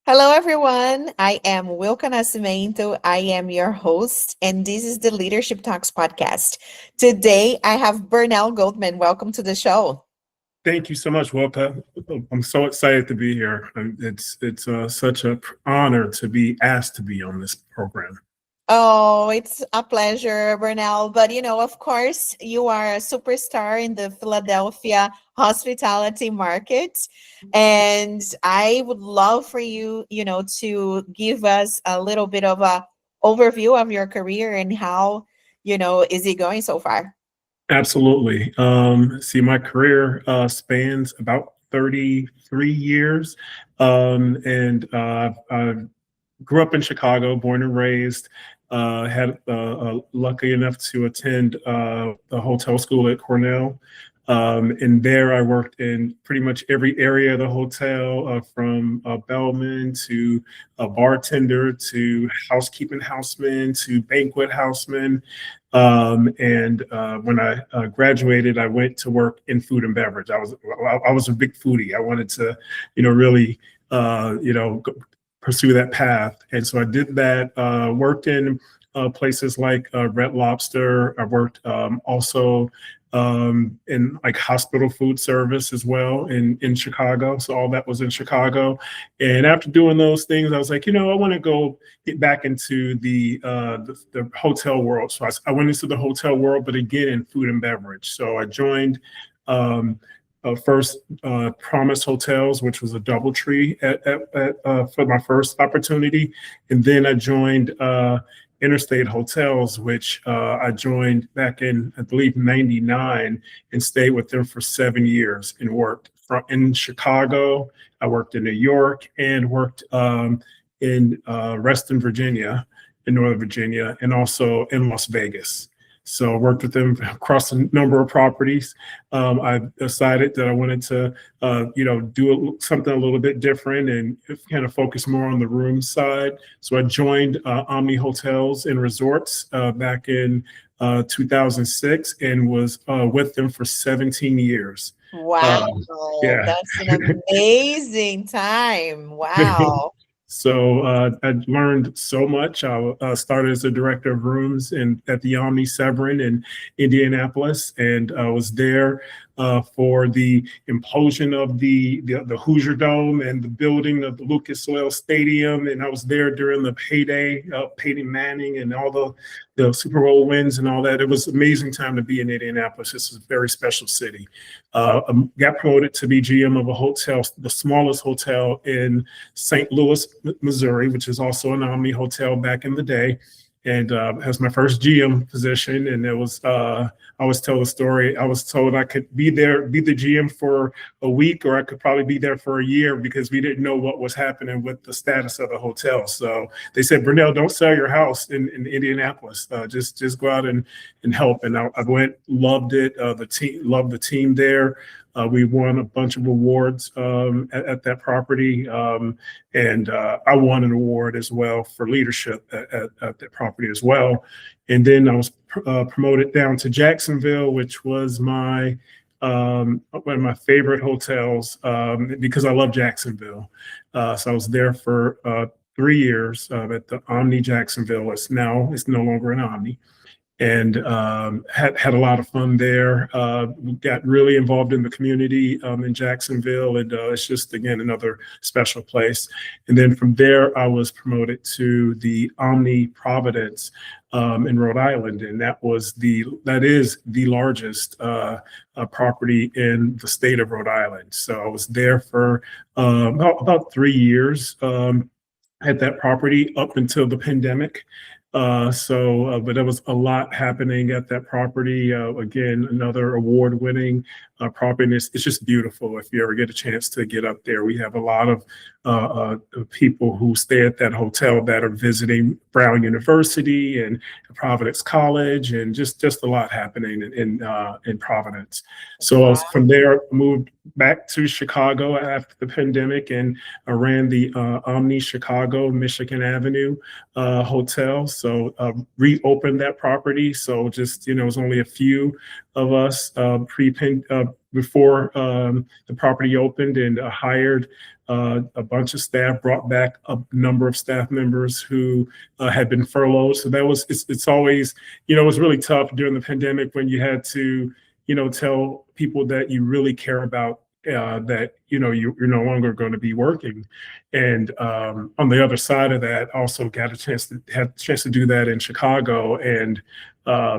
Hello, everyone. I am Wilka Nascimento. I am your host, and this is the Leadership Talks podcast. Today, I have Burnell Goldman. Welcome to the show. Thank you so much, Walter. I'm so excited to be here. It's such an honor to be asked to be on this program. Oh, it's a pleasure, Burnell. But of course, you are a superstar in the Philadelphia hospitality market. And I would love for you, to give us a little bit of a overview of your career and how, is it going so far? Absolutely. See, my career spans about 33 years, and I grew up in Chicago, born and raised. Had lucky enough to attend the hotel school at Cornell. And there I worked in pretty much every area of the hotel, from a bellman to a bartender to housekeeping houseman to banquet houseman. And when I graduated, I went to work in food and beverage. I was a big foodie. I wanted to, really, pursue that path. And so I did that, worked in places like Red Lobster. I worked also in like hospital food service as well in Chicago. So all that was in Chicago. And after doing those things, I was like, I want to go get back into the hotel world. So I went into the hotel world, but again in food and beverage. So I joined um, first Promise Hotels, which was a DoubleTree for my first opportunity, and then I joined Interstate Hotels, which I joined back in, I believe, '99, and stayed with them for 7 years and worked in Chicago. I worked in New York and worked in Reston, Virginia, in Northern Virginia, and also in Las Vegas. So I worked with them across a number of properties. I decided that I wanted to, do something a little bit different and kind of focus more on the room side. So I joined Omni Hotels and Resorts back in 2006 and was with them for 17 years. Wow, Um, yeah. that's an amazing time. Wow. So I learned so much. I started as a director of rooms at the Omni Severin in Indianapolis, and I was there for the implosion of the Hoosier Dome and the building of the Lucas Oil Stadium. And I was there during the heyday of Peyton Manning and all the Super Bowl wins and all that. It was an amazing time to be in Indianapolis. This is a very special city. I got promoted to be GM of a hotel, the smallest hotel in St. Louis, Missouri, which is also an Omni hotel back in the day. And as my first GM position, and it was I always tell the story. I was told I could be the GM for a week, or I could probably be there for a year because we didn't know what was happening with the status of the hotel. So they said, Burnell, don't sell your house in Indianapolis. Just go out and help. And I went, loved it. Loved the team there. We won a bunch of awards at that property, and I won an award as well for leadership at that property as well. And then I was promoted down to Jacksonville, which was one of my favorite hotels because I love Jacksonville. So I was there for 3 years at the Omni Jacksonville. It's no longer an Omni, and had a lot of fun there. Got really involved in the community in Jacksonville, and it's just, again, another special place. And then from there, I was promoted to the Omni Providence in Rhode Island, and that is the largest property in the state of Rhode Island. So I was there for about 3 years. At that property up until the pandemic. But there was a lot happening at that property. Again, another award-winning property. And it's just beautiful. If you ever get a chance to get up there, we have a lot of people who stay at that hotel that are visiting Brown University and Providence College, and just a lot happening in Providence. So from there, I moved back to Chicago after the pandemic, and I ran the Omni Chicago Michigan Avenue hotel. So reopened that property. So just, it was only a few of us before the property opened, and hired a bunch of staff, brought back a number of staff members who had been furloughed. So it's always, it was really tough during the pandemic when you had to, tell people that you really care about that, you're no longer going to be working. And on the other side of that, also got had a chance to do that in Chicago, and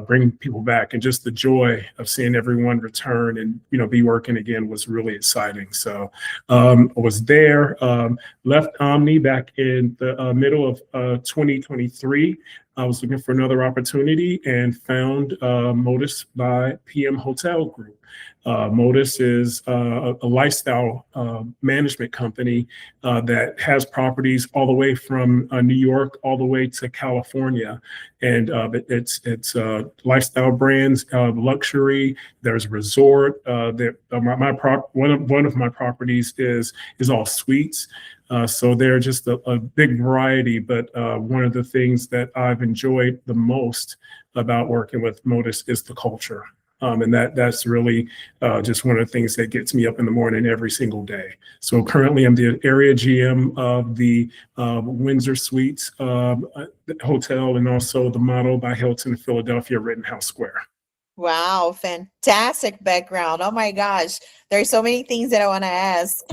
bring people back, and just the joy of seeing everyone return and be working again was really exciting. So I was there, left Omni back in the middle of 2023. I was looking for another opportunity and found Modus by PM Hotel Group. Modus is a lifestyle management company that has properties all the way from New York all the way to California, and it's lifestyle brands, luxury. There's resort. One of my properties is all suites. So they're just a big variety, but one of the things that I've enjoyed the most about working with Modus is the culture. And that's really just one of the things that gets me up in the morning every single day. So currently I'm the area GM of the Windsor Suites Hotel, and also the Model by Hilton Philadelphia Rittenhouse Square. Wow, fantastic background. Oh my gosh, there's so many things that I want to ask.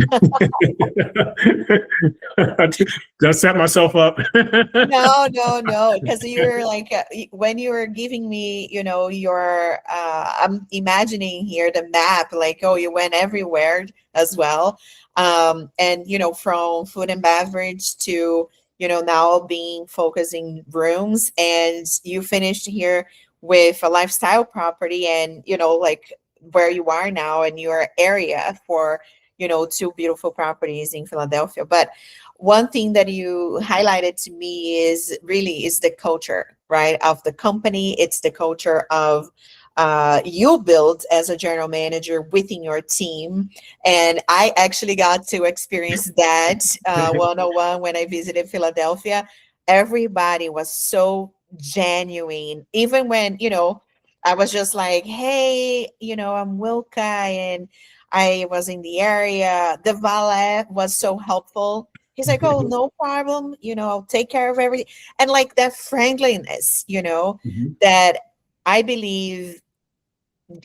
Just set myself up. No, because you were like, when you were giving me, your, I'm imagining here the map, like, oh, you went everywhere as well. And, from food and beverage to, now being focusing rooms, and you finished here with a lifestyle property, and like where you are now in your area for two beautiful properties in Philadelphia. But one thing that you highlighted to me is the culture, right, of the company. It's the culture of you build as a general manager within your team. And I actually got to experience that 101 when I visited Philadelphia. Everybody was so genuine, even when I was just like, hey, I'm Wilka, and I was in the area. The valet was so helpful. He's like, oh, no problem, I'll take care of everything. And like that friendliness, Mhm. that I believe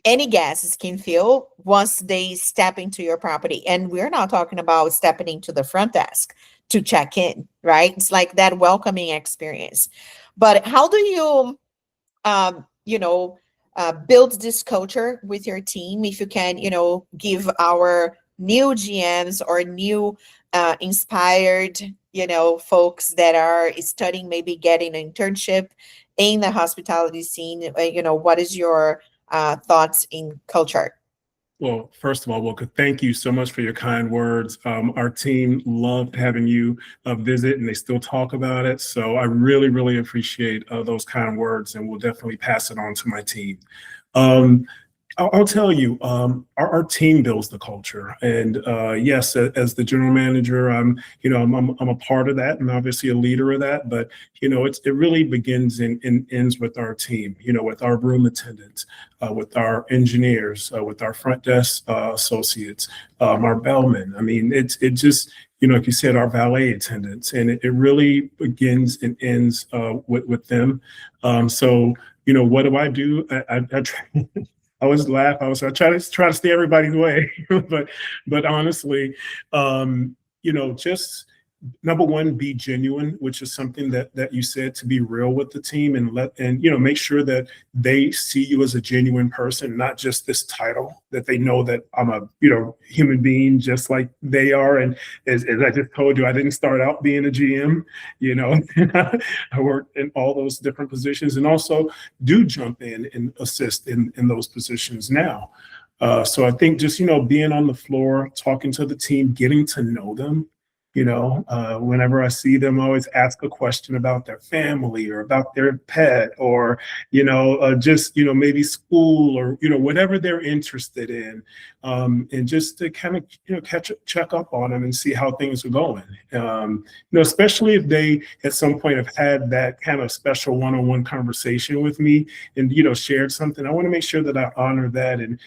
any guests can feel once they step into your property. And we're not talking about stepping into the front desk to check in, right? It's like that welcoming experience. But how do you, um, you know, build this culture with your team? If you can, give our new GMs or new inspired, folks that are studying, maybe getting an internship in the hospitality scene, what is your thoughts in culture? Well, first of all, Wilka, thank you so much for your kind words. Our team loved having you visit, and they still talk about it. So I really, really appreciate those kind words, and we'll definitely pass it on to my team. Um, I'll tell you, our team builds the culture, and yes, as the general manager, I'm a part of that, and obviously a leader of that. But it really begins and ends with our team. With our room attendants, with our engineers, with our front desk associates, our bellmen. I mean, it just like you said, our valet attendants, and it really begins and ends with them. So what do I do? I try. I always laugh. I try to stay everybody's way, but honestly, just number one, be genuine, which is something that you said, to be real with the team, and make sure that they see you as a genuine person, not just this title, that they know that I'm a human being just like they are. And as I just told you, I didn't start out being a GM. I worked in all those different positions, and also do jump in and assist in those positions now. So I think just being on the floor, talking to the team, getting to know them, Whenever I see them, I always ask a question about their family or about their pet, or just maybe school, or whatever they're interested in, and just to kind of check up on them and see how things are going. Especially if they at some point have had that kind of special one-on-one conversation with me and shared something. I want to make sure that I honor that, and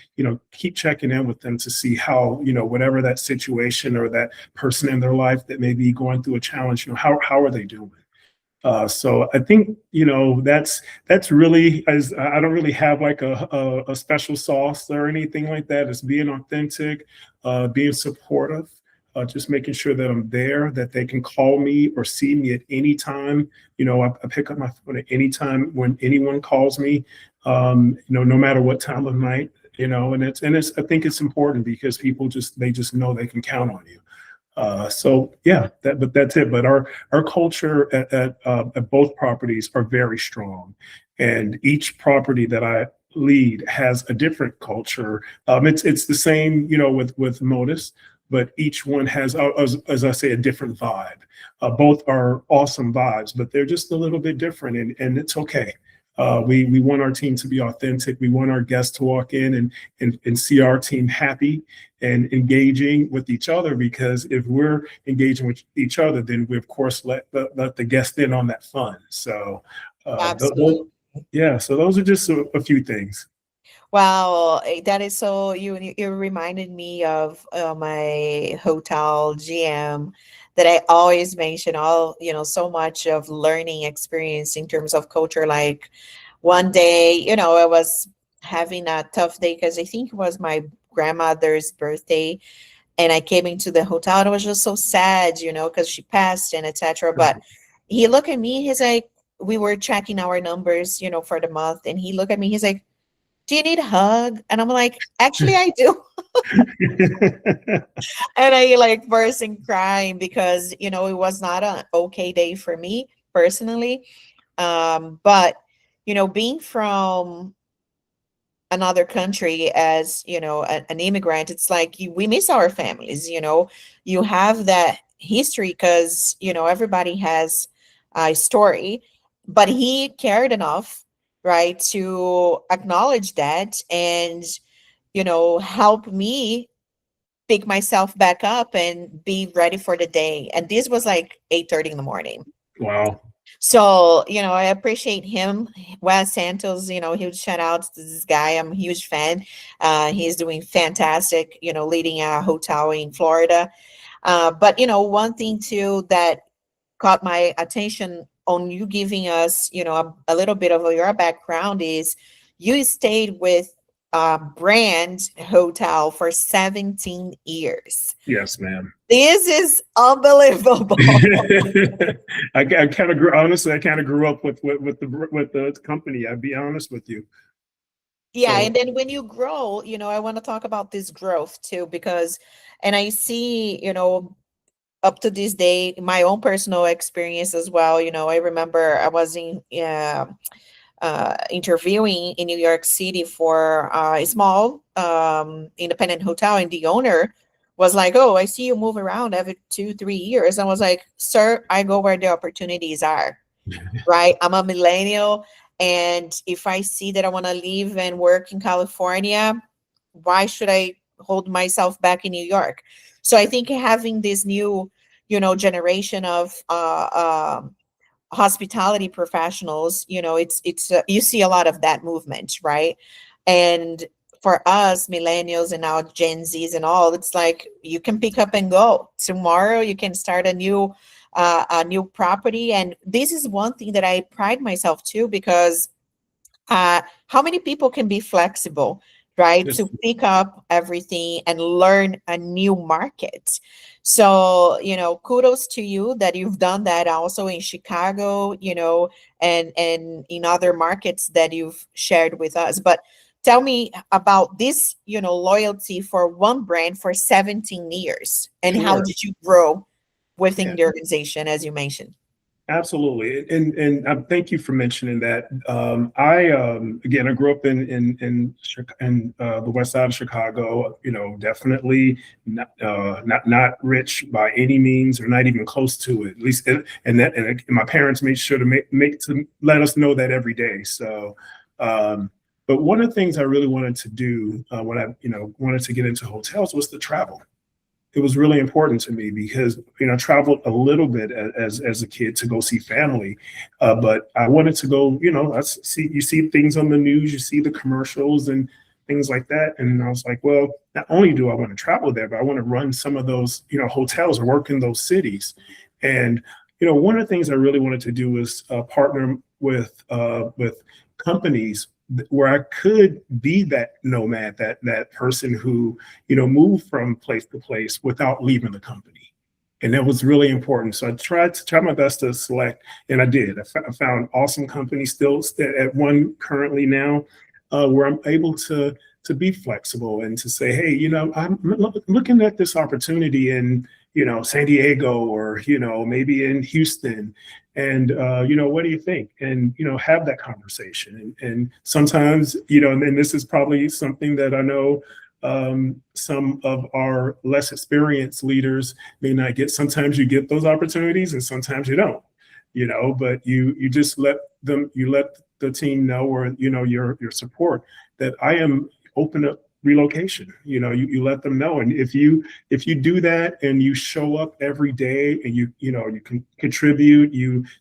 keep checking in with them to see how whatever that situation or that person in their life that may be going through a challenge, how are they doing? So I think that's really, as I don't really have like a special sauce or anything like that. It's being authentic, being supportive, just making sure that I'm there, that they can call me or see me at any time. I pick up my phone at any time when anyone calls me, no matter what time of night. And it's I think it's important because people they just know they can count on you. So yeah, but that's it. But our culture at both properties are very strong, and each property that I lead has a different culture. It's the same, with Modus, but each one has, as I say, a different vibe. Both are awesome vibes, but they're just a little bit different, and it's okay. We want our team to be authentic. We want our guests to walk in and see our team happy and engaging with each other, because if we're engaging with each other, then we of course let the guest in on that fun. So Absolutely. yeah, so those are just a few things. Wow, that is so you reminded me of my hotel GM that I always mention all, so much of learning experience in terms of culture. Like one day, I was having a tough day because I think it was my grandmother's birthday, and I came into the hotel and I was just so sad, because she passed and etc. But he looked at me, he's like, we were checking our numbers, for the month, and he looked at me, he's like, do you need a hug? And I'm like, actually, I do. And I like bursting crying because, it was not an okay day for me personally. But, being from another country as, an immigrant, it's like we miss our families, you have that history because, everybody has a story, but he cared enough, right, to acknowledge that and, help me pick myself back up and be ready for the day. And this was like 8:30 in the morning. Wow. So, I appreciate him. Wes Santos, huge shout out to this guy. I'm a huge fan. He's doing fantastic, leading a hotel in Florida. But, one thing too that caught my attention on you giving us, a little bit of your background is you stayed with brand hotel for 17 years. Yes, ma'am. This is unbelievable. I kind of grew, honestly, I kind of grew up with the company. I'd be honest with you. Yeah, and So then when you grow, I want to talk about this growth too, because, and I see, up to this day, my own personal experience as well. I remember I was in interviewing in New York City for a small independent hotel, and the owner was like, "Oh, I see you move around every 2, 3 years." I was like, "Sir, I go where the opportunities are." Right? I'm a millennial. And if I see that I want to live and work in California, why should I hold myself back in New York? So I think having this new, generation of hospitality professionals, you see a lot of that movement, right? And for us millennials and now Gen Zs and all, it's like you can pick up and go tomorrow. You can start a new property, and this is one thing that I pride myself too, because how many people can be flexible, right, just to pick up everything and learn a new market. So, kudos to you that you've done that also in Chicago, and in other markets that you've shared with us. But tell me about this, loyalty for one brand for 17 years, and how sure. did you grow Yeah. within the organization, as you mentioned? Absolutely, and thank you for mentioning that. I again, I grew up in the west side of Chicago. You know, definitely not rich by any means, or not even close to it. At least, and my parents made sure to make to let us know that every day. So, um, but one of the things I really wanted to do when I wanted to get into hotels was to travel. It was really important to me because I traveled a little bit as a kid to go see family, but I wanted to go. I see you see things on the news, you see the commercials and things like that, and I was like, well, not only do I want to travel there, but I want to run some of those hotels or work in those cities. And one of the things I really wanted to do was partner with companies where I could be that nomad, that person who move from place to place without leaving the company. And that was really important. So I tried my best to select, and I did. I found awesome companies still at one currently now, where I'm able to be flexible and to say, hey, I'm looking at this opportunity in San Diego or maybe in Houston, and what do you think? And have that conversation. And sometimes and this is probably something that I know some of our less experienced leaders may not get. Sometimes you get those opportunities and sometimes you don't, but you just let the team know, or your support, that I am open up relocation. You let them know. And if you do that and you show up every day and you can contribute,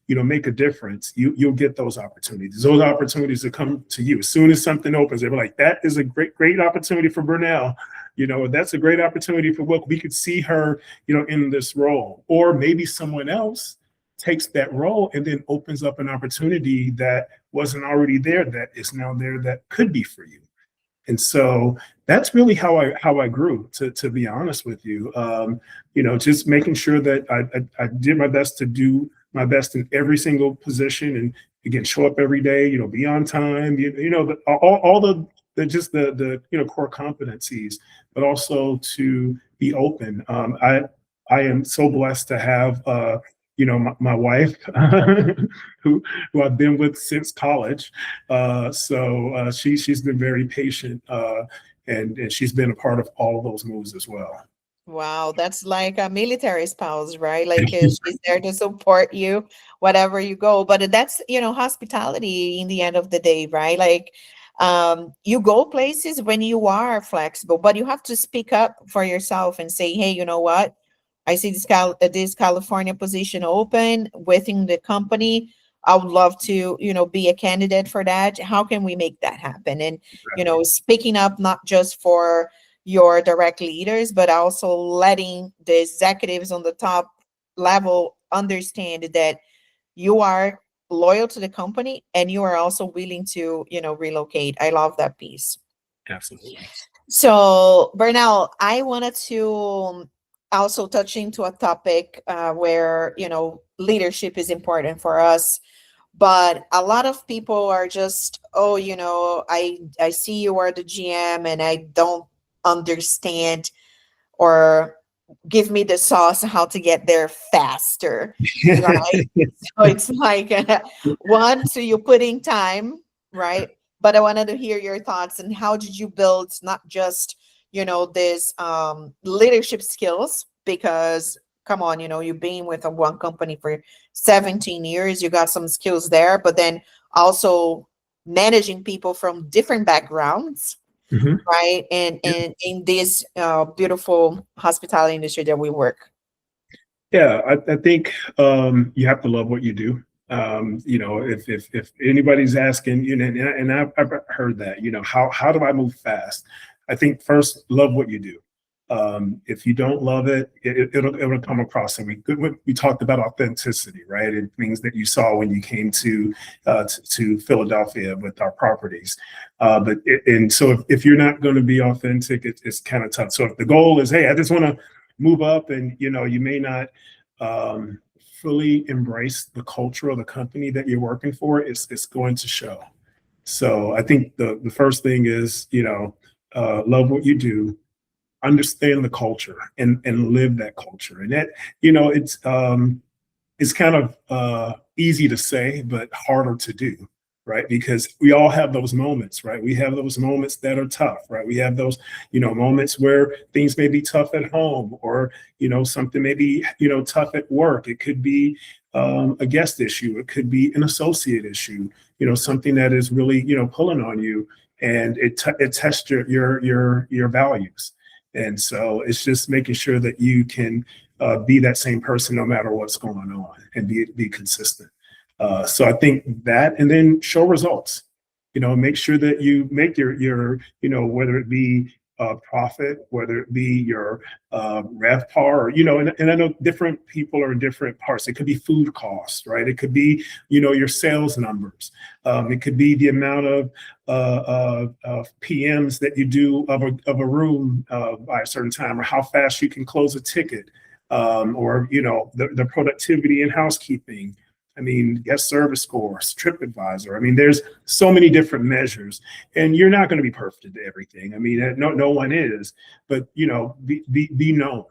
make a difference, you'll get those opportunities. Those opportunities will come to you as soon as something opens. They're like, that is a great opportunity for Burnell. That's a great opportunity for Will. We could see her in this role. Or maybe someone else takes that role and then opens up an opportunity that wasn't already there, that is now there, that could be for you. And so that's really how I grew, to be honest with you. Just making sure that I did my best to do my best in every single position, and again, show up every day. Be on time. All the core competencies, but also to be open. I am so blessed to have my wife who I've been with since college. So she's been very patient, and she's been a part of all of those moves as well. Wow, that's like a military spouse, right? Like she's there to support you whatever you go. But that's, hospitality in the end of the day, right? Like you go places when you are flexible, but you have to speak up for yourself and say, hey, you know what? I see this California position open within the company. I would love to, be a candidate for that. How can we make that happen? And, speaking up not just for your direct leaders, but also letting the executives on the top level understand that you are loyal to the company and you are also willing to, relocate. I love that piece. Absolutely. So, Bernal, I wanted to also touch into a topic where, leadership is important for us. But a lot of people are just, oh, I see you are the GM and I don't understand, or give me the sauce on how to get there faster, right? So it's like one, so you're putting time, right? But I wanted to hear your thoughts and how did you build not just, this leadership skills, because come on, you've been with a one company for 17 years, you got some skills there, but then also managing people from different backgrounds, Mhm. right? And Yeah. in this beautiful hospitality industry that we work. Yeah, I think you have to love what you do. If anybody's asking, I've heard that, how do I move fast? I think first, love what you do. If you don't love it, it'll come across. And we talked about authenticity, right? And things that you saw when you came to Philadelphia with our properties. And so if you're not going to be authentic, it's kind of tough. So if the goal is, hey, I just want to move up, and you may not um, fully embrace the culture of the company that you're working for, it's going to show. So I think the first thing is, love what you do, understand the culture, and live that culture. And that, it's it's kind of easy to say, but harder to do, right? Because we all have those moments, right? We have those moments that are tough, right? We have those, moments where things may be tough at home, or something may be, tough at work. It could be a guest issue. It could be an associate issue. Something that is really, pulling on you, and it tests your values. And so it's just making sure that you can be that same person no matter what's going on, and be consistent. So I think that, and then show results. Make sure that you make your whether it be profit, whether it be your RevPAR, or and I know different people are in different parts. It could be food costs, right? It could be your sales numbers. It could be the amount of PMs that you do of a room by a certain time, or how fast you can close a ticket, or the productivity in housekeeping. I mean, guest service scores, TripAdvisor. I mean, there's so many different measures, and you're not going to be perfect at everything. I mean, no one is, but be known.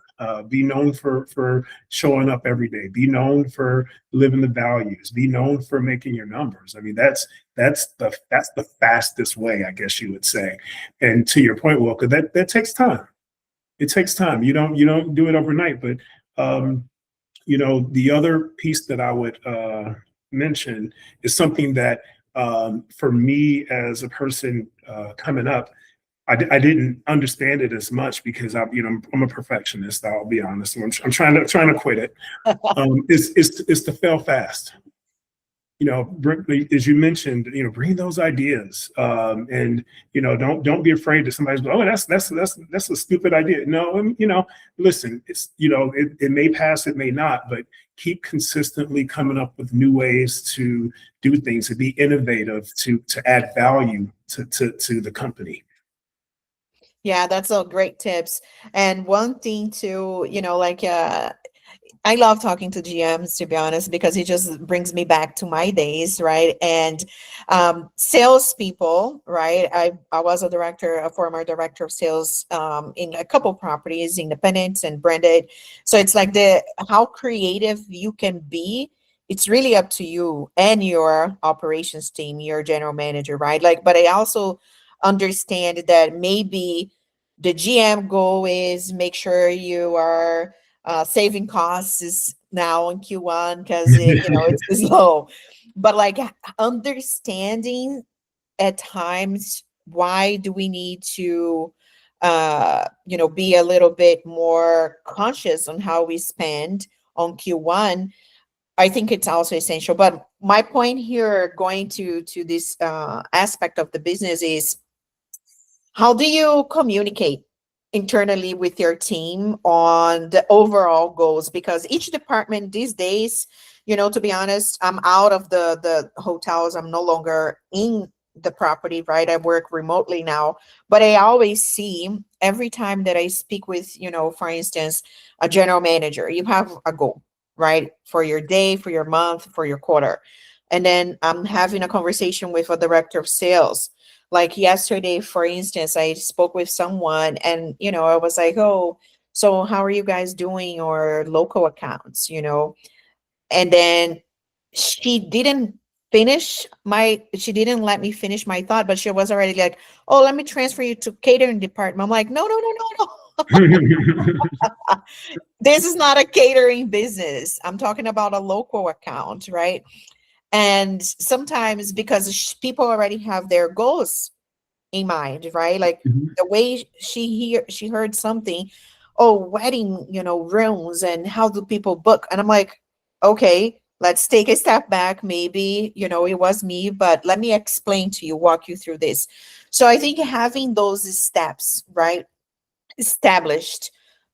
Be known for showing up every day. Be known for living the values. Be known for making your numbers. I mean, that's the fastest way, I guess you would say. And to your point, Wilka, that takes time. It takes time. You don't do it overnight, but the other piece that I would mention is something that, for me as a person coming up, I didn't understand it as much, because I'm a perfectionist. I'll be honest. I'm trying to quit it. Is to fail fast. As you mentioned, bring those ideas, and don't be afraid that somebody's going, oh, that's a stupid idea. No, listen, it's it may pass, it may not, but keep consistently coming up with new ways to do things, to be innovative, to add value to the company. Yeah, that's all great tips. And one thing to, I love talking to GMs, to be honest, because it just brings me back to my days, right? And salespeople, right? I was a former director of sales in a couple properties, independent and branded. So it's like how creative you can be. It's really up to you and your operations team, your general manager, right? Like, but I also understand that maybe the GM goal is make sure you are saving costs is now in Q1 because it's low. But like understanding at times, why do we need to be a little bit more conscious on how we spend on Q1? I think it's also essential. But my point here, going to this aspect of the business, is how do you communicate internally with your team on the overall goals? Because each department these days, to be honest, I'm out of the hotels. I'm no longer in the property, right? I work remotely now, but I always see every time that I speak with, for instance, a general manager, you have a goal, right? For your day, for your month, for your quarter. And then I'm having a conversation with a director of sales. Like yesterday, for instance, I spoke with someone and, I was like, oh, so how are you guys doing your local accounts, And then she didn't she didn't let me finish my thought, but she was already like, oh, let me transfer you to catering department. I'm like, no, no, no, no, no. This is not a catering business. I'm talking about a local account, right? And sometimes because people already have their goals in mind, right? Like Mhm. the way she heard something, oh, wedding, rooms and how do people book? And I'm like, okay, let's take a step back. Maybe, it was me, but let me explain to you, walk you through this. So I think having those steps, right, established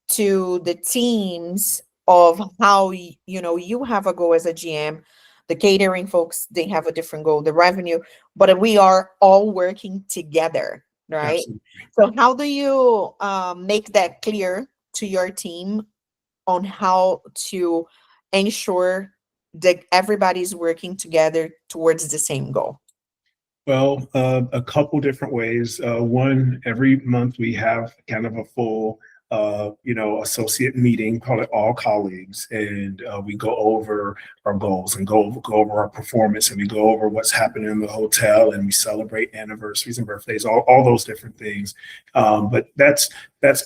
to the teams of how you have a goal as a GM, the catering folks, they have a different goal, the revenue, but we are all working together, right? Absolutely. So how do you make that clear to your team on how to ensure that everybody's working together towards the same goal? Well, a couple different ways. One, every month we have kind of a full associate meeting, call it all colleagues, and we go over our goals and go over our performance, and we go over what's happening in the hotel, and we celebrate anniversaries and birthdays, all those different things. But that's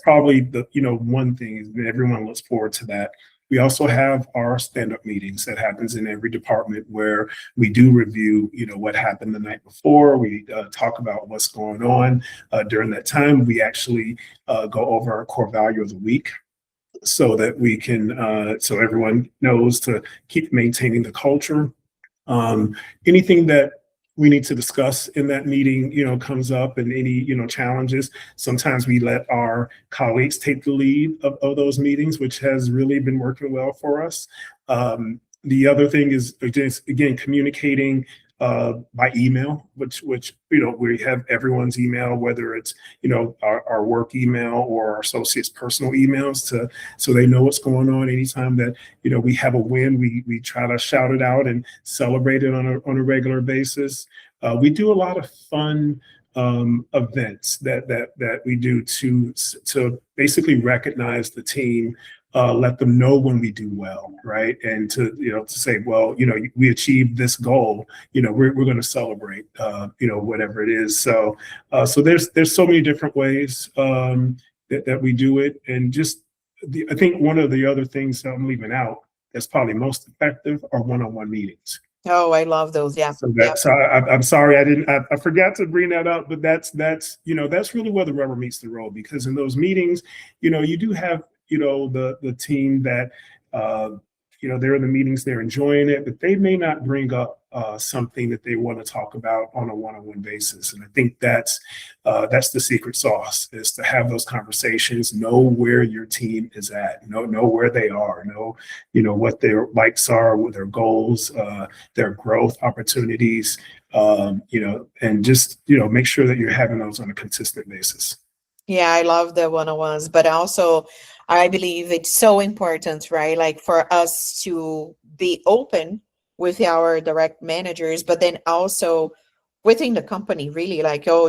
probably the one thing that everyone looks forward to that. We also have our stand-up meetings that happens in every department where we do review, what happened the night before. We talk about what's going on during that time. We actually go over our core value of the week so that we can, so everyone knows to keep maintaining the culture. Anything that we need to discuss in that meeting, comes up, and any, challenges. Sometimes we let our colleagues take the lead of those meetings, which has really been working well for us. The other thing is just, again, communicating by email, which we have everyone's email, whether it's our work email or our associates' personal emails, so they know what's going on. Anytime that we have a win, we try to shout it out and celebrate it on a regular basis. We do a lot of fun events that we do to basically recognize the team, let them know when we do well, right? And to say, well, we achieved this goal, we're going to celebrate, whatever it is. So there's so many different ways that we do it. And just I think one of the other things that I'm leaving out that's probably most effective are one-on-one meetings. Oh, I love those. Yeah. So I'm sorry I forgot to bring that up, but that's really where the rubber meets the road, because in those meetings, you do have the team that they're in the meetings, they're enjoying it, but they may not bring up something that they want to talk about on a one-on-one basis. And I think that's the secret sauce, is to have those conversations, know where your team is at, know where they are, know what their likes are, what their goals, their growth opportunities, and just make sure that you're having those on a consistent basis. Yeah, I love the one-on-ones, but also I believe it's so important, right? Like for us to be open with our direct managers, but then also within the company, really, like, oh,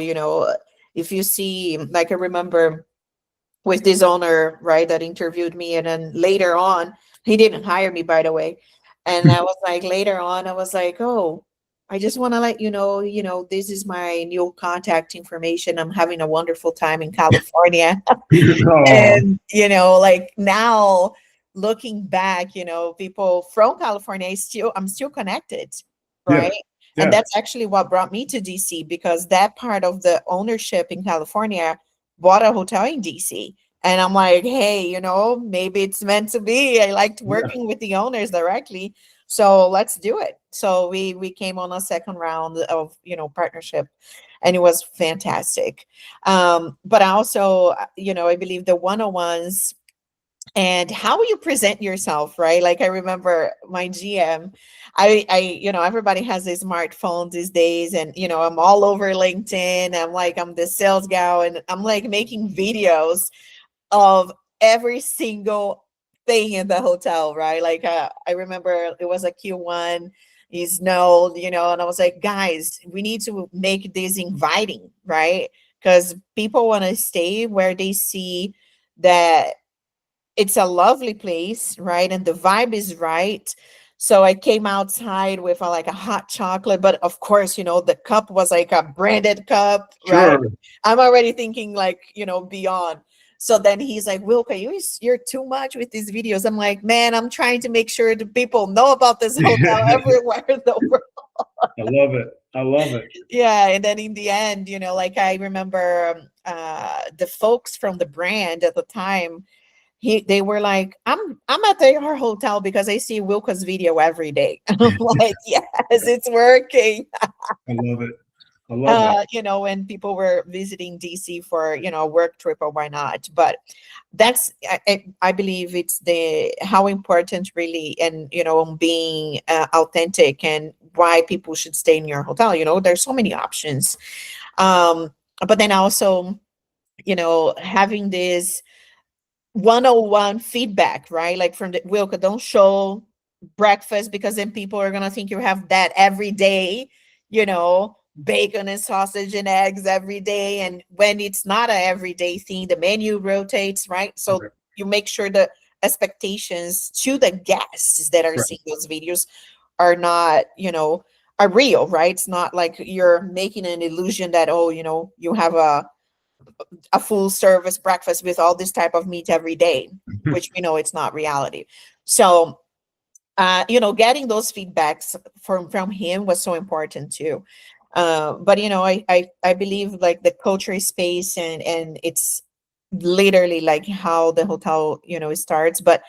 if you see, like, I remember with this owner, right, that interviewed me, and then later on, he didn't hire me, by the way. And I was like, later on, I was like, oh, I just want to let this is my new contact information. I'm having a wonderful time in California. Oh, And, like now looking back, people from California, I'm still connected, yeah, right? And yeah, that's actually what brought me to DC, because that part of the ownership in California bought a hotel in DC. And I'm like, hey, maybe it's meant to be. I liked yeah. working with the owners directly. So let's do it. So we came on a second round of, partnership, and it was fantastic. But also, I believe the one-on-ones and how you present yourself, right? Like I remember my GM, everybody has a smartphone these days, and I'm all over LinkedIn. I'm the sales gal, and I'm like making videos of every single thing in the hotel, right? Like I remember it was a Q1, is no, and I was like, guys, we need to make this inviting, right? Because people want to stay where they see that it's a lovely place, right? And the vibe is right. So I came outside with like a hot chocolate, but of course, the cup was like a branded cup, right? Sure. I'm already thinking like, beyond. So then he's like, Wilka, you're too much with these videos. I'm like, man, I'm trying to make sure the people know about this hotel everywhere in the world. I love it. I love it. Yeah. And then in the end, like I remember the folks from the brand at the time, they were like, I'm at our hotel because I see Wilka's video every day. And I'm like, yes, it's working. I love it. I love that. When people were visiting DC for, a work trip, or why not? But that's, I believe it's how important really, and, being authentic, and why people should stay in your hotel. There's so many options. But then also, having this 101 feedback, right? Like from the Wilka, don't show breakfast, because then people are gonna think you have that every day, bacon and sausage and eggs every day. And when it's not a everyday thing, the menu rotates, right? So Right. you make sure the expectations to the guests that are Right. seeing those videos are not, are real, right? It's not like you're making an illusion that, oh, you have a full service breakfast with all this type of meat every day, which we know it's not reality. So getting those feedbacks from him was so important too. But I believe like the culture space, and it's literally like how the hotel starts. But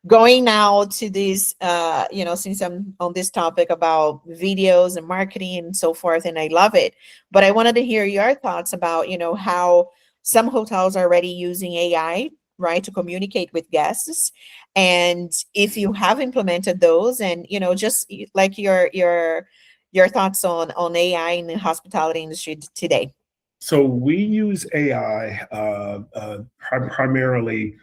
going now to this, since I'm on this topic about videos and marketing and so forth, and I love it, but I wanted to hear your thoughts about how some hotels are already using AI, right, to communicate with guests, and if you have implemented those, and just like your thoughts on AI in the hospitality industry today. So we use AI primarily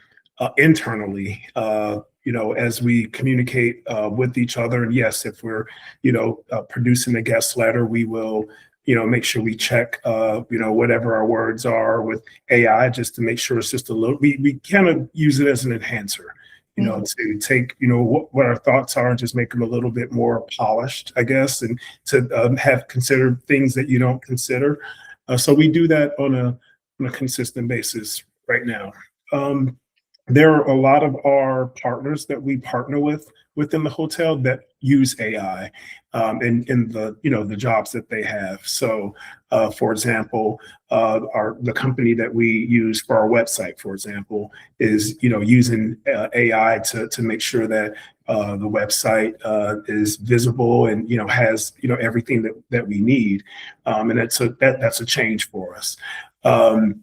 internally, as we communicate with each other. And yes, if we're, producing a guest letter, we will, make sure we check, whatever our words are with AI, just to make sure it's just a little. We kind of use it as an enhancer. Mhm. To take, what our thoughts are and just make them a little bit more polished, I guess, and to have considered things that you don't consider. So we do that on a consistent basis right now. Um, there are a lot of our partners that we partner with within the hotel that use AI in the the jobs that they have. So, for example, the company that we use for our website, for example, is using AI to make sure that the website is visible and has everything that we need, and that's a change for us. Um,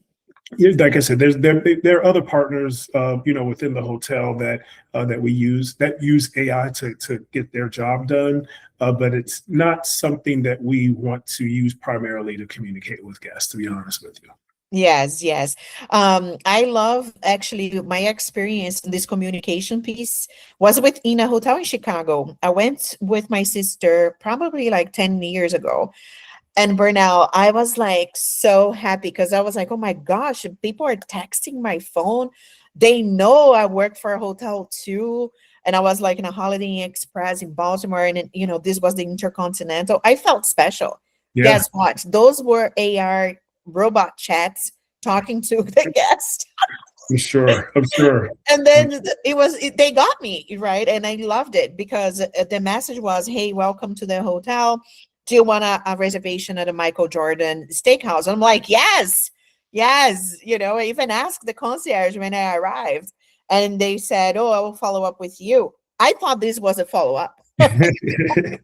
yeah, like I said, there are other partners, within the hotel that we use AI to get their job done, but it's not something that we want to use primarily to communicate with guests. To be honest with you. Yes, yes. I love actually my experience in this communication piece was within a hotel in Chicago. I went with my sister probably like 10 years ago. And Burnell, I was like so happy because I was like, oh my gosh, people are texting my phone. They know I work for a hotel too. And I was like in a Holiday Inn Express in Baltimore, and this was the Intercontinental. I felt special. Yeah, Guess what? Those were AR robot chats talking to the guest. I'm sure. I'm sure. And then they got me, right? And I loved it because the message was, hey, welcome to the hotel. Do you want a reservation at a Michael Jordan steakhouse? And I'm like, yes, yes. I even asked the concierge when I arrived, and they said, oh, I will follow up with you. I thought this was a follow up. And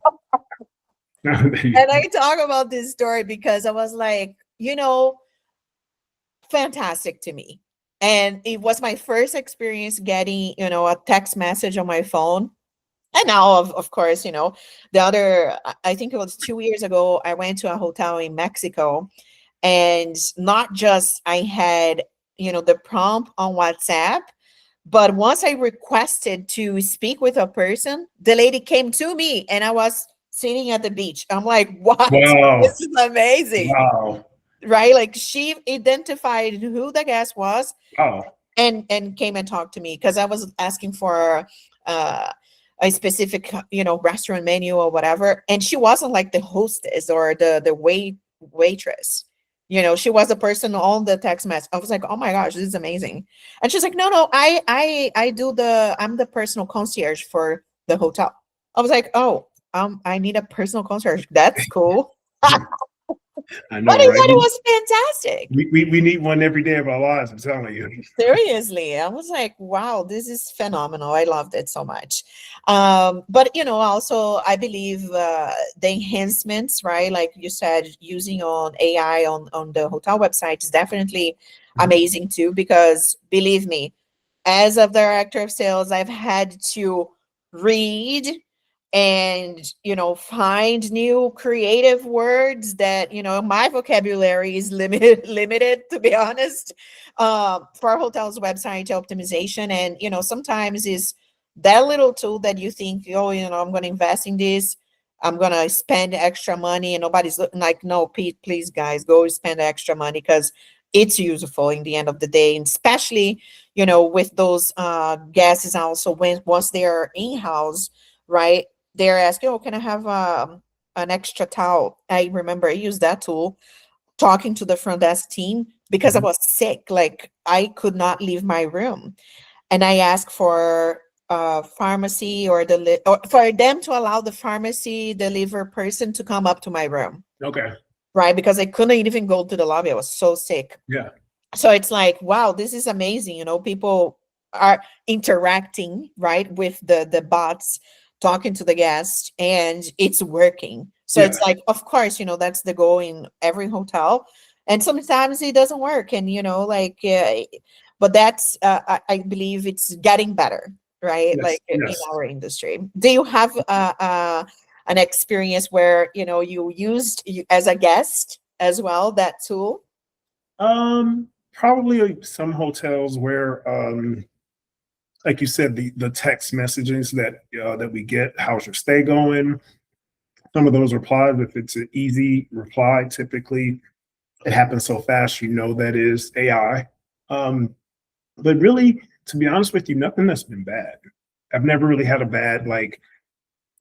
I talk about this story because I was like, fantastic to me. And it was my first experience getting, a text message on my phone. And now, of course, the other, I think it was 2 years ago, I went to a hotel in Mexico, and not just I had, the prompt on WhatsApp, but once I requested to speak with a person, the lady came to me and I was sitting at the beach. I'm like, what? Wow. This is amazing, Wow. right? Like she identified who the guest was, Wow. and came and talked to me because I was asking for uh, a specific restaurant menu or whatever, and she wasn't like the hostess or the waitress. She was the person on the text message. I was like, oh my gosh, this is amazing. And she's like, no, I'm the personal concierge for the hotel. I was like, oh, I need a personal concierge. That's cool. I But know, I right? thought it was fantastic. We need one every day of our lives. I'm telling you. Seriously, I was like, wow, this is phenomenal. I loved it so much. But also I believe the enhancements, right? Like you said, using on AI on the hotel website is definitely amazing too, because believe me, as a director of sales, I've had to read and find new creative words that my vocabulary is limited, to be honest, for our hotel's website optimization. And sometimes is that little tool that you think, oh, I'm going to invest in this, I'm gonna spend extra money, and nobody's looking like, no, Pete, please, guys, go spend extra money because it's useful in the end of the day, and especially, with those guests also when once they're in house, right? They're asking, oh, can I have an extra towel? I remember I used that tool talking to the front desk team because I Mhm. was sick, like I could not leave my room, and I asked for pharmacy or for them to allow the pharmacy deliver person to come up to my room, Okay. right? Because I couldn't even go to the lobby. I was so sick. Yeah. So it's like, wow, this is amazing. People are interacting, right, with the bots, talking to the guests, and it's working. So Yeah. it's like, of course, that's the goal in every hotel. And sometimes it doesn't work. And, like, but that's, I believe it's getting better, right? Yes. Like in Yes. our industry. Do you have an experience where, you used as a guest as well, that tool? Probably some hotels where, like you said, the text messages that we get, how's your stay going? Some of those replies, if it's an easy reply, typically it happens so fast, that is AI. Um, but really, to be honest with you, nothing that's been bad. I've never really had a bad like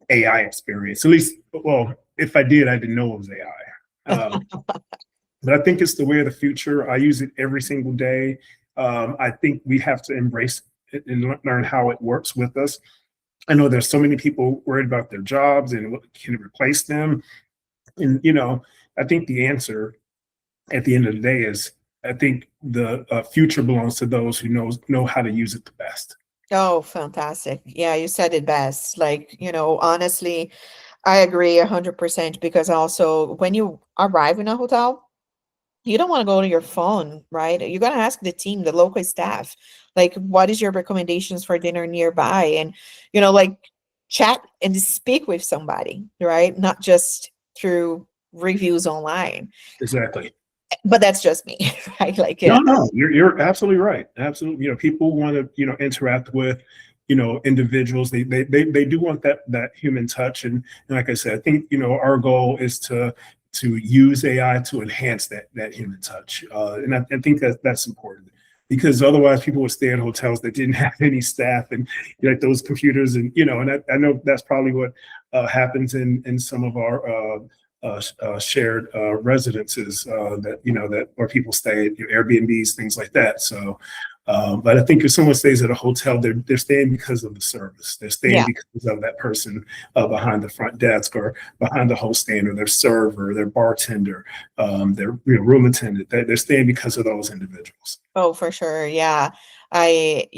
AI experience. At least, well, if I did, I didn't know it was AI. But I think it's the way of the future. I use it every single day. I think we have to embrace it and learn how it works with us. I know there's so many people worried about their jobs and what can replace them. And, I think the answer at the end of the day is I think the future belongs to those who know how to use it the best. Oh, fantastic. Yeah, you said it best. Like, honestly, I agree 100% because also when you arrive in a hotel, you don't want to go to your phone, right? You're going to ask the team, the local staff, like, what is your recommendations for dinner nearby? And, like chat and speak with somebody, right? Not just through reviews online. Exactly. But that's just me, right? Like, No, no, you're absolutely right. Absolutely. People want to, interact with, individuals. They do want that human touch. And like I said, I think, our goal is to use AI to enhance that human touch. And I think that's important because otherwise people would stay in hotels that didn't have any staff and like those computers and I know that's probably what happens in some of our shared residences that where people stay at Airbnbs, things like that. So, but I think if someone stays at a hotel, they're staying because of the service. They're staying yeah. because of that person behind the front desk or behind the host stand or their server, their bartender, their room attendant. They're staying because of those individuals. Oh, for sure. Yeah. I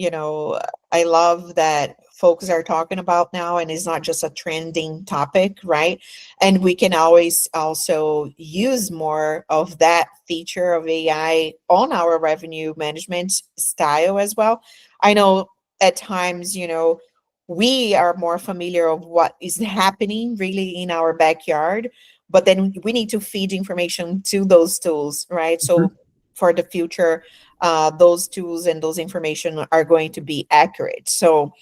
love that folks are talking about now, and it's not just a trending topic, right? And we can always also use more of that feature of AI on our revenue management style as well. I know at times, we are more familiar of what is happening really in our backyard, but then we need to feed information to those tools, right? Mhm. So for the future, those tools and those information are going to be accurate. So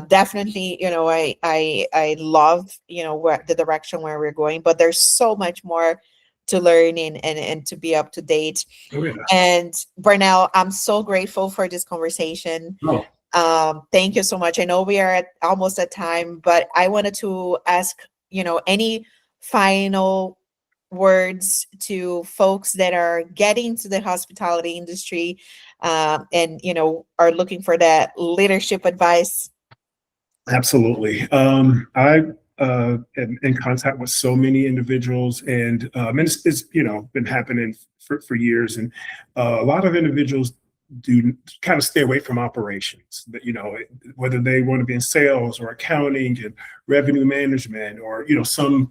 definitely, I love where the direction where we're going, but there's so much more to learn and to be up to date. Oh yeah. And Burnell, I'm so grateful for this conversation. Oh, Thank you so much. I know we are almost at time, but I wanted to ask, any final words to folks that are getting to the hospitality industry, and, are looking for that leadership advice. absolutely. I am in contact with so many individuals, and it's been happening for years, and a lot of individuals do kind of stay away from operations. That whether they want to be in sales or accounting and revenue management, or some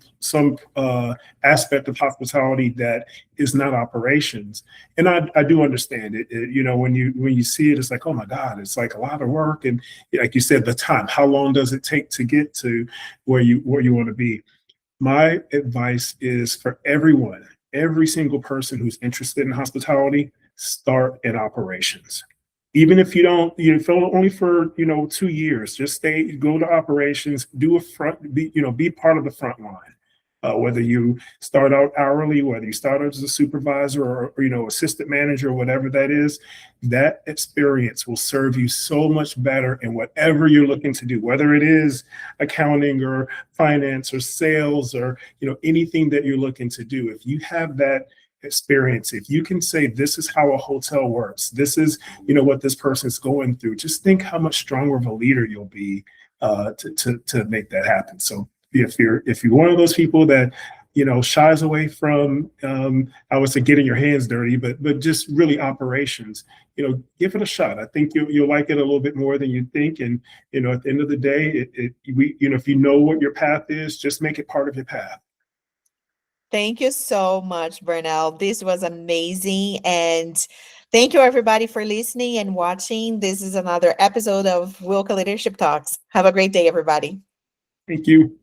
aspect of hospitality that is not operations. And I do understand it. When you see it, it's like, oh my God, it's like a lot of work, and like you said, the time. How long does it take to get to where you want to be? My advice is for everyone, every single person who's interested in hospitality, start in operations. even if you don't, feel only for 2 years, just stay, go to operations, do a front, be part of the front line. Whether you start out hourly, whether you start out as a supervisor or assistant manager, whatever that is, that experience will serve you so much better in whatever you're looking to do, whether it is accounting or finance or sales or anything that you're looking to do. If you have that experience, if you can say this is how a hotel works, this is what this person's going through, just think how much stronger of a leader you'll be to make that happen. So if you're one of those people that shies away from, I would say, getting your hands dirty, but just really operations, give it a shot. I think you'll like it a little bit more than you think. And at the end of the day, if you know what your path is, just make it part of your path. Thank you so much, Burnell. This was amazing. And thank you, everybody, for listening and watching. This is another episode of Wilka Leadership Talks. Have a great day, everybody. Thank you.